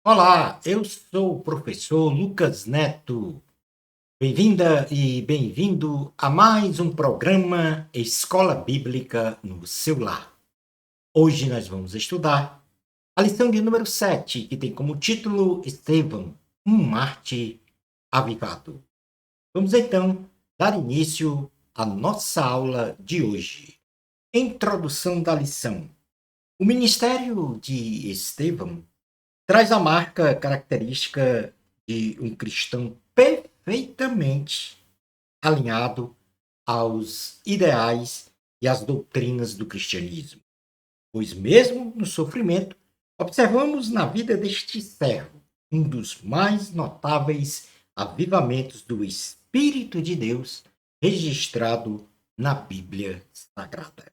Olá, eu sou o professor Lucas Neto. Bem-vinda e bem-vindo a mais um programa Escola Bíblica no seu lar. Hoje nós vamos estudar a lição de número 7, que tem como título Estevão, um Marte avivado. Vamos então dar início à nossa aula de hoje. Introdução da lição. O ministério de Estevão traz a marca característica de um cristão perfeitamente alinhado aos ideais e às doutrinas do cristianismo. Pois, mesmo no sofrimento, observamos na vida deste servo um dos mais notáveis avivamentos do Espírito de Deus registrado na Bíblia Sagrada.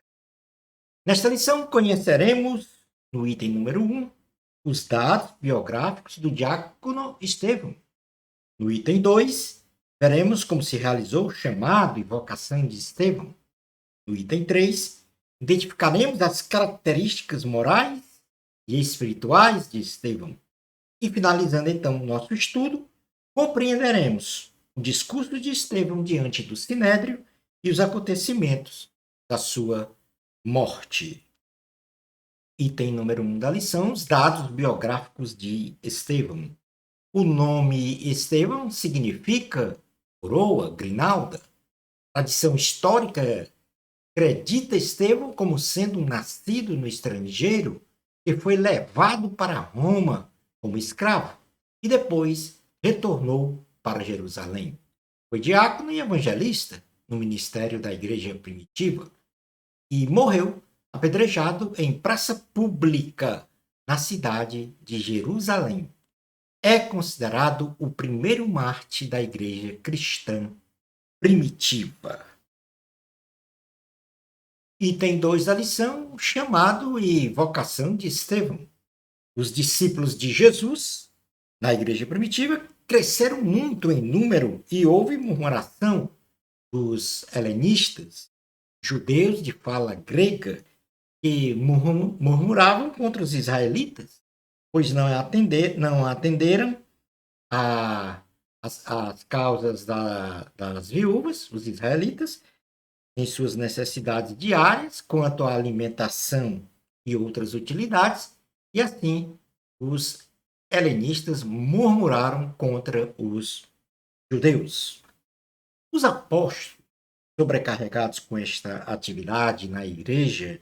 Nesta lição, conheceremos, no item número 1, os dados biográficos do diácono Estevão. No item 2, veremos como se realizou o chamado e vocação de Estevão. No item 3, identificaremos as características morais e espirituais de Estevão. E finalizando então o nosso estudo, compreenderemos o discurso de Estevão diante do Sinédrio e os acontecimentos da sua morte. Item número 1 da lição, os dados biográficos de Estevão. O nome Estevão significa coroa, grinalda. A tradição histórica acredita Estevão como sendo um nascido no estrangeiro que foi levado para Roma como escravo e depois retornou para Jerusalém. Foi diácono e evangelista no ministério da igreja primitiva e morreu apedrejado em praça pública na cidade de Jerusalém. É considerado o primeiro mártir da igreja cristã primitiva. Item 2 da lição, chamado e vocação de Estevão. Os discípulos de Jesus, na igreja primitiva, cresceram muito em número e houve murmuração dos helenistas, judeus de fala grega, que murmuravam contra os israelitas, pois não atenderam as causas das viúvas, os israelitas, em suas necessidades diárias, quanto à alimentação e outras utilidades, e assim os helenistas murmuraram contra os judeus. Os apóstolos, sobrecarregados com esta atividade na igreja,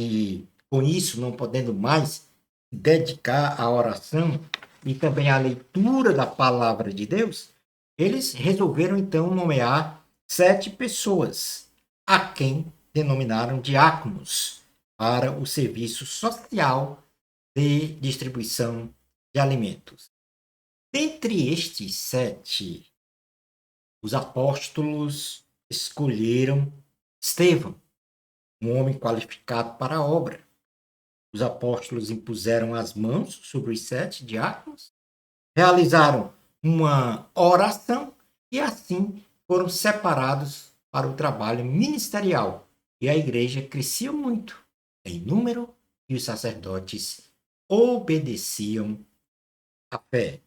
e com isso não podendo mais dedicar à oração e também à leitura da palavra de Deus, eles resolveram então nomear 7 pessoas, a quem denominaram diáconos, para o serviço social de distribuição de alimentos. Dentre estes 7, os apóstolos escolheram Estevão, um homem qualificado para a obra. Os apóstolos impuseram as mãos sobre os 7 diáconos, realizaram uma oração e assim foram separados para o trabalho ministerial. E a igreja crescia muito em número e os sacerdotes obedeciam à fé.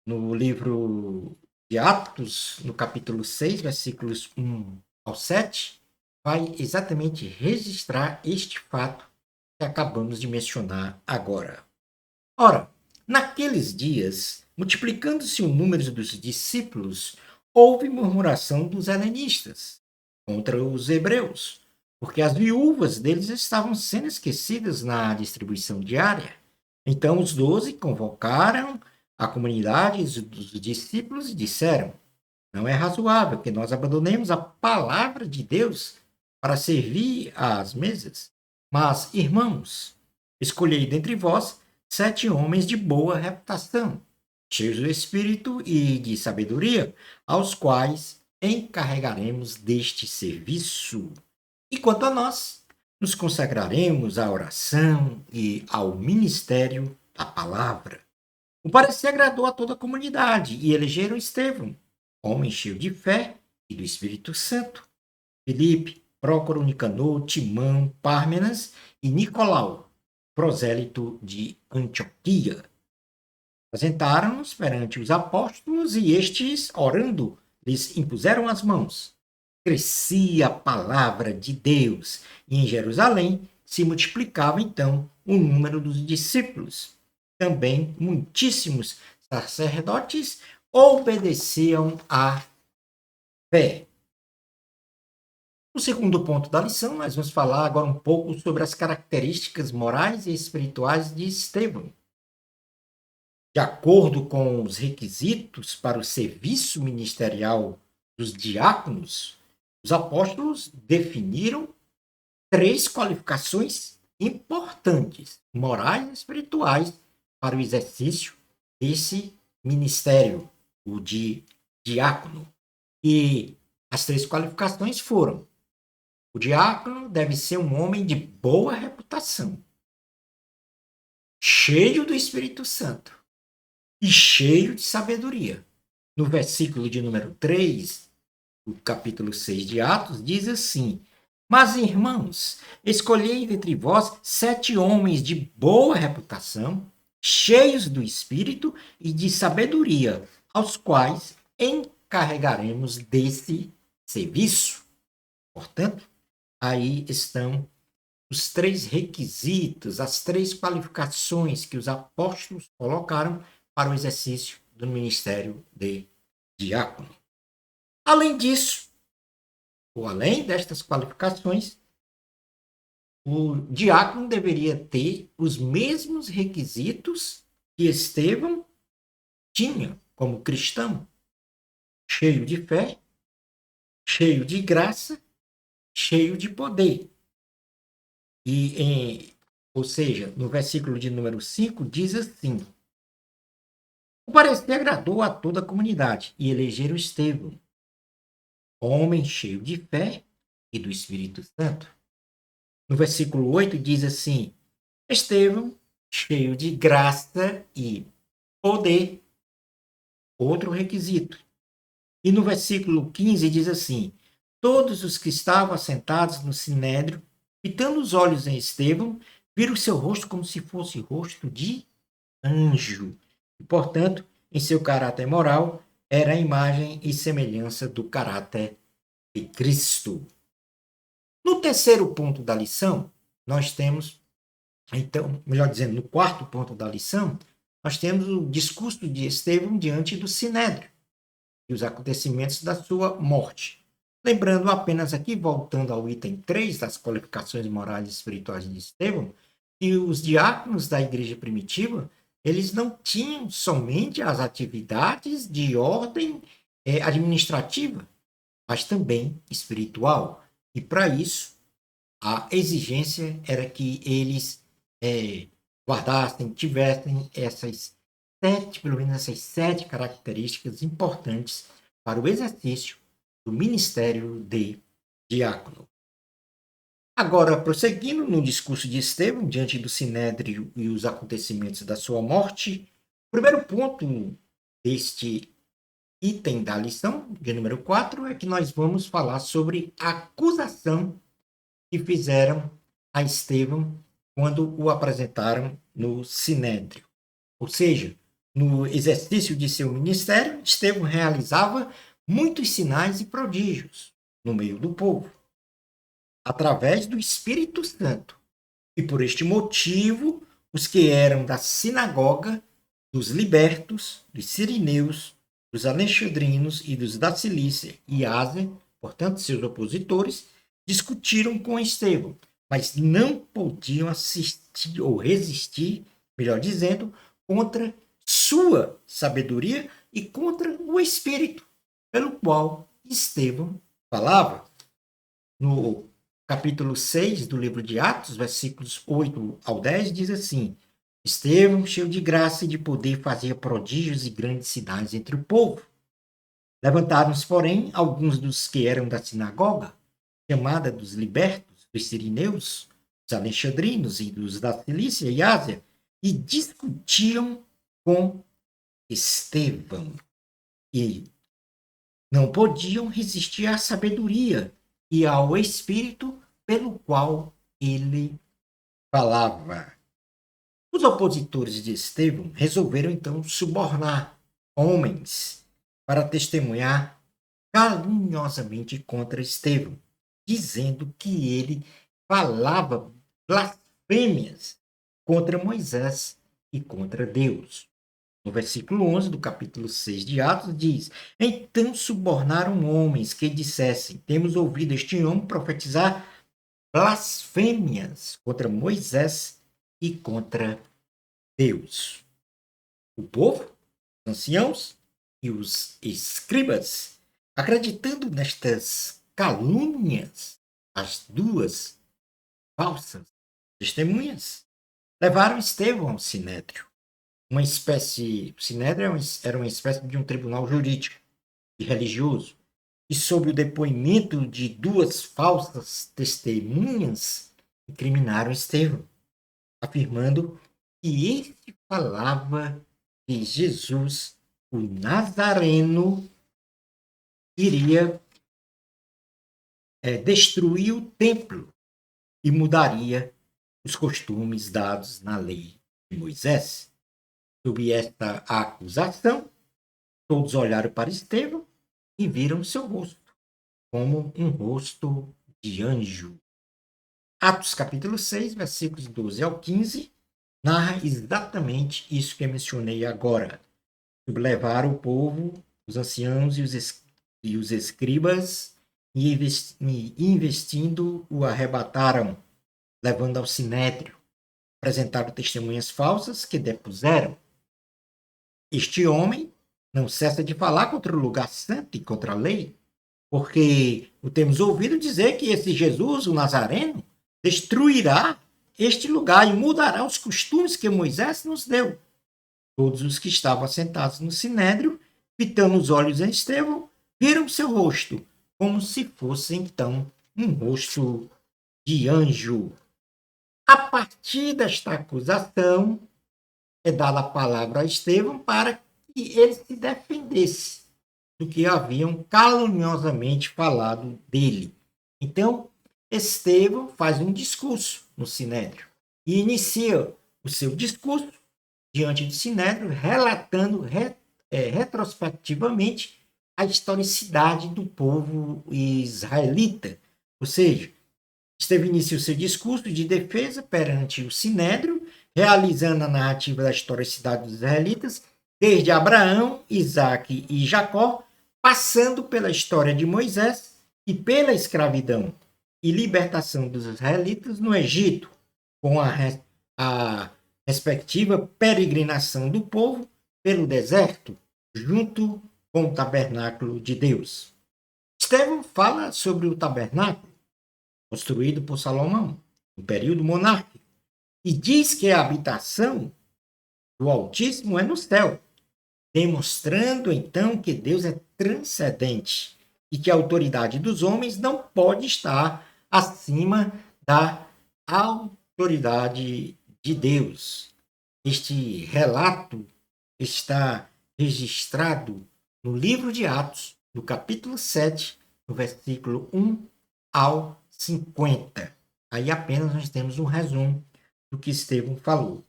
No livro de Atos, no capítulo 6, versículos 1 ao 7, vai exatamente registrar este fato que acabamos de mencionar agora. Ora, naqueles dias, multiplicando-se o número dos discípulos, houve murmuração dos helenistas contra os hebreus, porque as viúvas deles estavam sendo esquecidas na distribuição diária. Então os 12 convocaram a comunidade dos discípulos e disseram: não é razoável que nós abandonemos a palavra de Deus para servir às mesas. Mas, irmãos, escolhei dentre vós 7 homens de boa reputação, cheios do Espírito e de sabedoria, aos quais encarregaremos deste serviço. E quanto a nós, nos consagraremos à oração e ao ministério da palavra. O parecer agradou a toda a comunidade e elegeram Estevão, homem cheio de fé e do Espírito Santo, Filipe, Prócoro, Nicanor, Timão, Pármenas e Nicolau, prosélito de Antioquia, Apresentaram-nos perante os apóstolos e estes, orando, lhes impuseram as mãos. Crescia a palavra de Deus e em Jerusalém se multiplicava então o número dos discípulos. Também muitíssimos sacerdotes obedeciam à fé. No segundo ponto da lição, nós vamos falar agora um pouco sobre as características morais e espirituais de Estevão. De acordo com os requisitos para o serviço ministerial dos diáconos, os apóstolos definiram 3 qualificações importantes, morais e espirituais, para o exercício desse ministério, o de diácono. E as 3 qualificações foram: o diácono deve ser um homem de boa reputação, cheio do Espírito Santo e cheio de sabedoria. No versículo de número 3, do capítulo 6 de Atos, diz assim: Mas, irmãos, escolhei dentre vós 7 homens de boa reputação, cheios do Espírito e de sabedoria, aos quais encarregaremos desse serviço. Portanto, aí estão os 3 requisitos, as 3 qualificações que os apóstolos colocaram para o exercício do ministério de diácono. Além disso, ou além destas qualificações, o diácono deveria ter os mesmos requisitos que Estevão tinha como cristão: cheio de fé, cheio de graça, cheio de poder. Ou seja, no versículo de número 5 diz assim: O parecer agradou a toda a comunidade e elegeram Estevão, homem cheio de fé e do Espírito Santo. No versículo 8 diz assim: Estevão, cheio de graça e poder, outro requisito. E no versículo 15 diz assim: Todos os que estavam assentados no sinédrio, fitando os olhos em Estevão, viram seu rosto como se fosse rosto de anjo. E, portanto, em seu caráter moral, era a imagem e semelhança do caráter de Cristo. No terceiro ponto da lição, nós temos, então, melhor dizendo, no quarto ponto da lição, nós temos o discurso de Estevão diante do Sinédrio e os acontecimentos da sua morte. Lembrando apenas aqui, voltando ao item 3 das qualificações morais e espirituais de Estevão, que os diáconos da igreja primitiva, eles não tinham somente as atividades de ordem administrativa, mas também espiritual. E para isso, a exigência era que eles guardassem, tivessem essas 7, pelo menos essas 7 características importantes para o exercício do ministério de diácono. Agora, prosseguindo no discurso de Estevão, diante do Sinédrio e os acontecimentos da sua morte, o primeiro ponto deste item da lição, de número 4, é que nós vamos falar sobre a acusação que fizeram a Estevão quando o apresentaram no Sinédrio. Ou seja, no exercício de seu ministério, Estevão realizava muitos sinais e prodígios no meio do povo, através do Espírito Santo. E por este motivo, os que eram da sinagoga, dos libertos, dos sirineus, dos alexandrinos e dos da Cilícia e Ásia, portanto, seus opositores, discutiram com Estevão, mas não podiam assistir ou resistir, melhor dizendo, contra sua sabedoria e contra o Espírito, pelo qual Estevão falava. No capítulo 6 do livro de Atos, versículos 8 ao 10, diz assim: Estevão, cheio de graça e de poder, fazia prodígios e grandes sinais entre o povo. Levantaram-se, porém, alguns dos que eram da sinagoga, chamada dos libertos, dos sirineus, dos alexandrinos e dos da Cilícia e Ásia, e discutiam com Estevão. E não podiam resistir à sabedoria e ao espírito pelo qual ele falava. Os opositores de Estevão resolveram então subornar homens para testemunhar caluniosamente contra Estevão, dizendo que ele falava blasfêmias contra Moisés e contra Deus. No versículo 11 do capítulo 6 de Atos diz: Então subornaram homens que dissessem: Temos ouvido este homem profetizar blasfêmias contra Moisés e contra Deus. O povo, os anciãos e os escribas, acreditando nestas calúnias, as duas falsas testemunhas, levaram Estevão ao sinédrio. Uma espécie, o sinédrio era uma espécie de um tribunal jurídico e religioso, e sob o depoimento de duas falsas testemunhas, incriminaram Estevão, afirmando que este falava que Jesus, o Nazareno, iria destruir o templo e mudaria os costumes dados na lei de Moisés. Sob esta acusação, todos olharam para Estevão e viram seu rosto, como um rosto de anjo. Atos capítulo 6, versículos 12 ao 15, narra exatamente isso que eu mencionei agora. Sublevaram o povo, os anciãos e os escribas, e investindo o arrebataram, levando ao sinédrio. Apresentaram testemunhas falsas que depuseram. Este homem não cessa de falar contra o lugar santo e contra a lei, porque o temos ouvido dizer que esse Jesus, o Nazareno, destruirá este lugar e mudará os costumes que Moisés nos deu. Todos os que estavam assentados no sinédrio, fitando os olhos em Estevão, viram seu rosto, como se fosse então um rosto de anjo. A partir desta acusação, é dada a palavra a Estevão para que ele se defendesse do que haviam caluniosamente falado dele. Então, Estevão faz um discurso no sinédrio e inicia o seu discurso diante do sinédrio, relatando retrospectivamente a historicidade do povo israelita. Ou seja, Estevão inicia o seu discurso de defesa perante o sinédrio, realizando a narrativa da historicidade dos israelitas, desde Abraão, Isaque e Jacó, passando pela história de Moisés e pela escravidão e libertação dos israelitas no Egito, com a respectiva peregrinação do povo pelo deserto, junto com o tabernáculo de Deus. Estevão fala sobre o tabernáculo construído por Salomão, no período monárquico, e diz que a habitação do Altíssimo é no céu, demonstrando então que Deus é transcendente e que a autoridade dos homens não pode estar acima da autoridade de Deus. Este relato está registrado no livro de Atos, no capítulo 7, no versículo 1 ao 50. Aí apenas nós temos um resumo do que Estevão falou.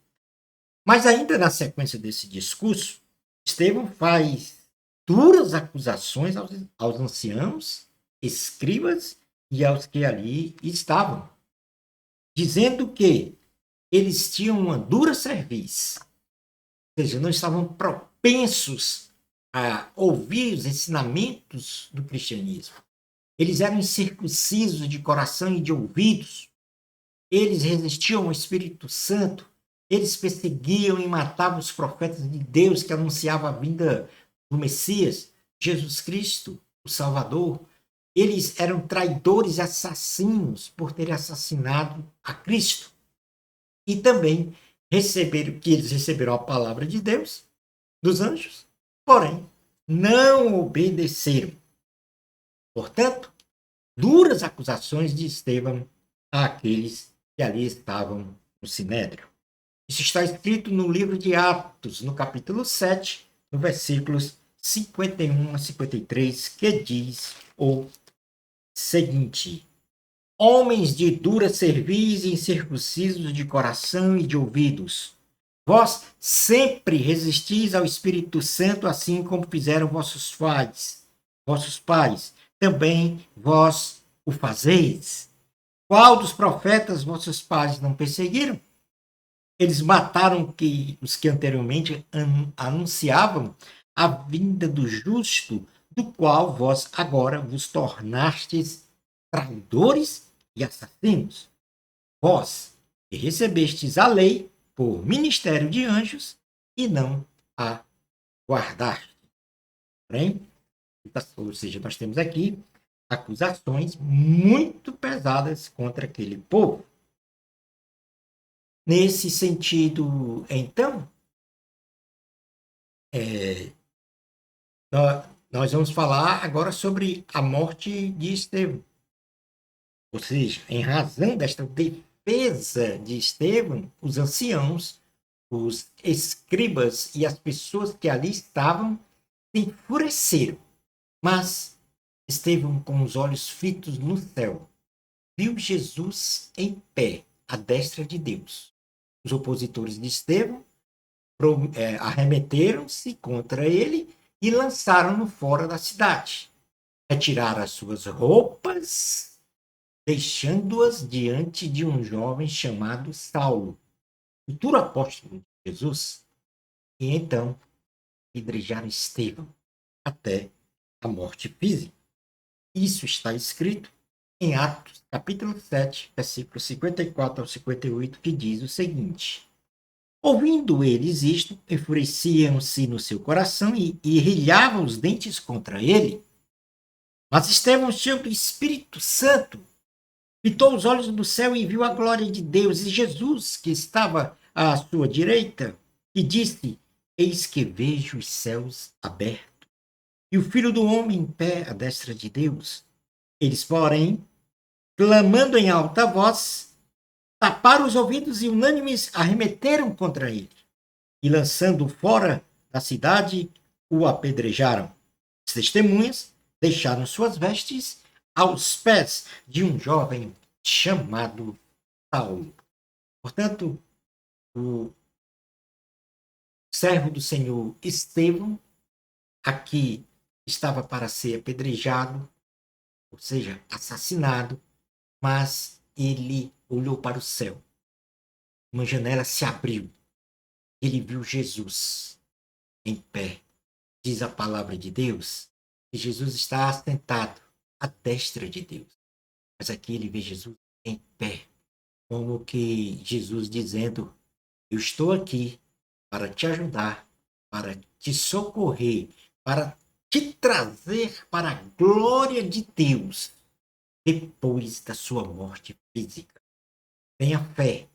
Mas ainda na sequência desse discurso, Estevão faz duras acusações aos anciãos, escribas e aos que ali estavam, dizendo que eles tinham uma dura cerviz, ou seja, não estavam propensos a ouvir os ensinamentos do cristianismo. Eles eram incircuncisos de coração e de ouvidos. Eles resistiam ao Espírito Santo. Eles perseguiam e matavam os profetas de Deus que anunciavam a vinda do Messias, Jesus Cristo, o Salvador. Eles eram traidores e assassinos por terem assassinado a Cristo. E também eles receberam a palavra de Deus, dos anjos, porém não obedeceram. Portanto, duras acusações de Estevão àqueles que ali estavam no sinédrio. Isso está escrito no livro de Atos, no capítulo 7, no versículos 51 a 53, que diz o seguinte: Homens de dura cerviz e incircuncisos de coração e de ouvidos, Vós sempre resistis ao Espírito Santo, assim como fizeram vossos pais. Vossos pais. Também vós o fazeis. Qual dos profetas vossos pais não perseguiram? Eles mataram os que anteriormente anunciavam a vinda do justo, do qual vós agora vos tornastes traidores e assassinos. Vós que recebestes a lei por ministério de anjos e não a guardaste. Porém, ou seja, nós temos aqui acusações muito pesadas contra aquele povo. Nesse sentido, então, nós vamos falar agora sobre a morte de Estevão. Ou seja, em razão desta defesa de Estevão, os anciãos, os escribas e as pessoas que ali estavam se enfureceram. Mas Estevão, com os olhos fitos no céu, viu Jesus em pé, à destra de Deus. Os opositores de Estevão arremeteram-se contra ele e lançaram-no fora da cidade. Retiraram as suas roupas, deixando-as diante de um jovem chamado Saulo, futuro apóstolo de Jesus, e então apedrejaram Estevão até a morte física. Isso está escrito em Atos, capítulo 7, versículos 54 ao 58, que diz o seguinte: ouvindo eles isto, enfureciam-se no seu coração e rilhavam os dentes contra ele. Mas Estevão, cheio do Espírito Santo, fitou os olhos no céu e viu a glória de Deus e Jesus, que estava à sua direita, e disse: eis que vejo os céus abertos e o Filho do Homem em pé à destra de Deus. Eles, porém, clamando em alta voz, taparam os ouvidos e unânimes arremeteram contra ele. E lançando-o fora da cidade, o apedrejaram. As testemunhas deixaram suas vestes aos pés de um jovem chamado Saulo. Portanto, o servo do Senhor Estevão aqui estava para ser apedrejado, ou seja, assassinado, mas ele olhou para o céu. Uma janela se abriu. Ele viu Jesus em pé. Diz a palavra de Deus que Jesus está assentado à destra de Deus. Mas aqui ele vê Jesus em pé, como que Jesus dizendo: eu estou aqui para te ajudar, para te socorrer, para te trazer para a glória de Deus depois da sua morte física. Tenha fé,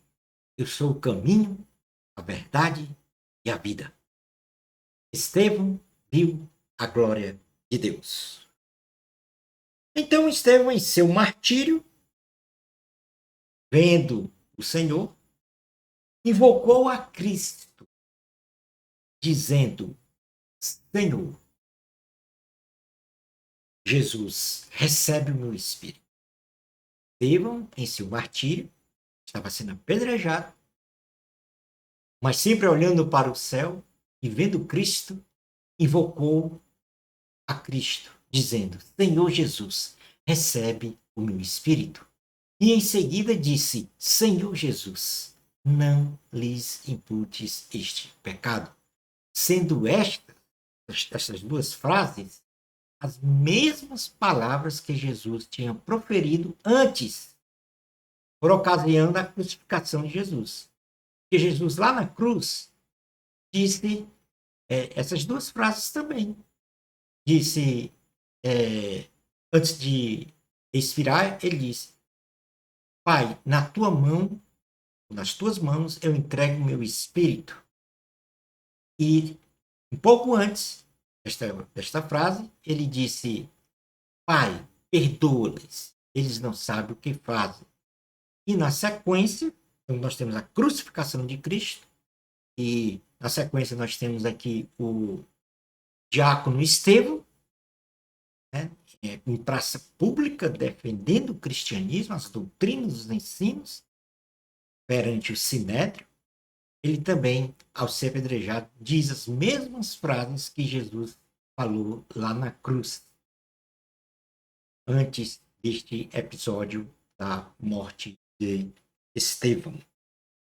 eu sou o caminho, a verdade e a vida. Estevão viu a glória de Deus. Então Estevão, em seu martírio, vendo o Senhor, invocou a Cristo, dizendo: Senhor, Jesus, recebe o meu espírito. Estevão, em seu martírio, estava sendo apedrejado, mas sempre olhando para o céu e vendo Cristo, invocou a Cristo, dizendo: Senhor Jesus, recebe o meu espírito. E em seguida disse: Senhor Jesus, não lhes imputes este pecado. Sendo estas duas frases as mesmas palavras que Jesus tinha proferido antes, por ocasião da crucificação de Jesus. Porque Jesus, lá na cruz, disse essas duas frases também. Disse, antes de expirar, ele disse: Pai, na tua mão, nas tuas mãos, eu entrego o meu espírito. E um pouco antes desta frase, ele disse: Pai, perdoa-lhes, eles não sabem o que fazem. E na sequência, então nós temos a crucificação de Cristo, e na sequência nós temos aqui o diácono Estevão, né, em praça pública, defendendo o cristianismo, as doutrinas, os ensinos, perante o sinédrio. ele também, ao ser apedrejado, diz as mesmas frases que Jesus falou lá na cruz, antes deste episódio da morte de Estevão.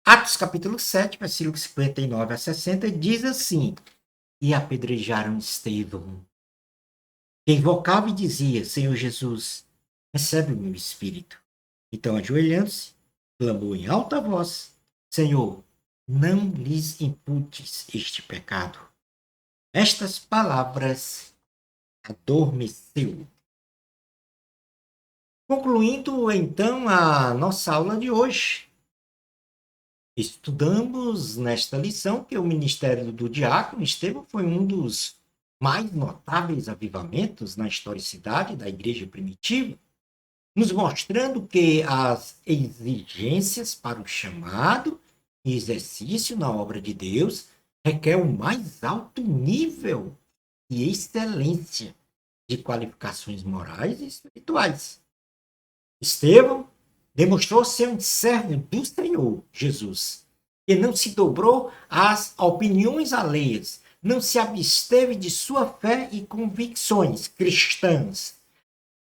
Atos capítulo 7, versículos 59 a 60, diz assim: E apedrejaram Estevão, que invocava e dizia: Senhor Jesus, recebe o meu espírito. Então, ajoelhando-se, clamou em alta voz: Senhor, não lhes imputes este pecado. Estas palavras adormeceu. Concluindo, então, a nossa aula de hoje, estudamos nesta lição que o ministério do diácono Estevão foi um dos mais notáveis avivamentos na historicidade da igreja primitiva, nos mostrando que as exigências para o chamado e exercício na obra de Deus requer o mais alto nível e excelência de qualificações morais e espirituais. Estevão demonstrou ser um servo do Senhor Jesus, que não se dobrou às opiniões alheias, não se absteve de sua fé e convicções cristãs,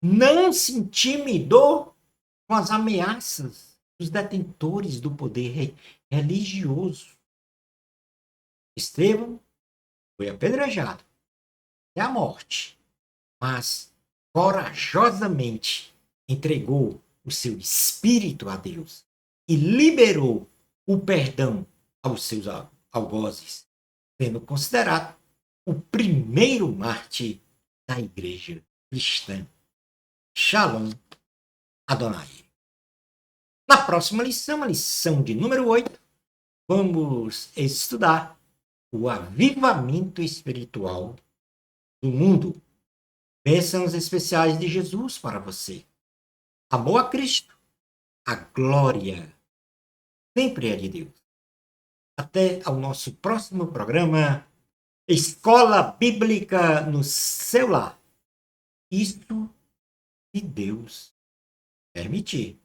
não se intimidou com as ameaças dos detentores do poder religioso. Estevão foi apedrejado até a morte, mas corajosamente entregou o seu espírito a Deus e liberou o perdão aos seus algozes, sendo considerado o primeiro mártir da igreja cristã. Shalom Adonai. Na próxima lição, a lição de número 8, vamos estudar o avivamento espiritual do mundo. Bênçãos especiais de Jesus para você. Amor a Cristo, a glória sempre é de Deus. Até ao nosso próximo programa, Escola Bíblica no seu lar. Isto se Deus permitir.